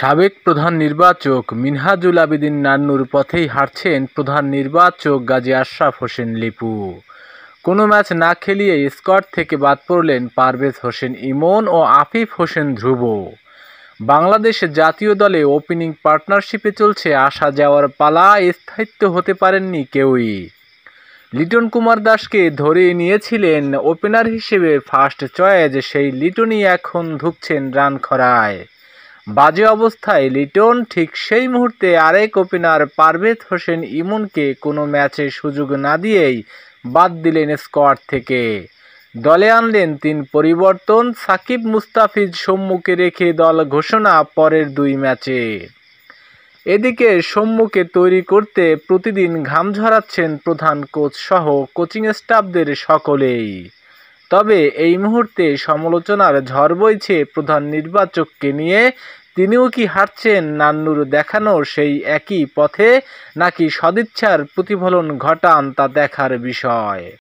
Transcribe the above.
সাবেক প্রধান নির্বাচক মিনহাজুল আবেদীন নান্নুর পথেই হাঁটছেন প্রধান নির্বাচক গাজী আশরাফ হোসেন লিপু। কোনো ম্যাচ না খেলিয়ে স্কোয়াড থেকে বাদ পড়লেন পারভেজ হোসেন ইমন ও আফিফ হোসেন ধ্রুব। বাংলাদেশ জাতীয় দলে ওপেনিং পার্টনারশিপে চলছে আসা যাওয়ার পালা, স্থায়িত্ব হতে পারেননি কেউই। লিটন কুমার দাসকে ধরে নিয়েছিলেন ওপেনার হিসেবে ফার্স্ট চয়েস, সেই লিটনই এখন ধুঁকছেন রান খরায়। বাজে অবস্থায় লিটন, ঠিক সেই মুহূর্তে আরেক ওপেনার পারভেজ হোসেন ইমনকে কোনো ম্যাচে সুযোগ না দিয়েই বাদ দিলেন স্কোয়াড থেকে। দলে আনলেন ৩ পরিবর্তন, সাকিব মুস্তাফিজ সম্মুখে রেখে দল ঘোষণা পরের ২ ম্যাচে। এদিকে সম্মুখে তৈরি করতে প্রতিদিন ঘাম ঝরাচ্ছেন প্রধান কোচ সহ কোচিং স্টাফদের সকলেই। তবে এই মুহূর্তে সমালোচনার ঝড় বইছে প্রধান নির্বাচককে নিয়ে। তিনিও কি হাঁটছেন নান্নুর দেখানো সেই একই পথে, নাকি সদিচ্ছার প্রতিফলন ঘটান, তা দেখার বিষয়।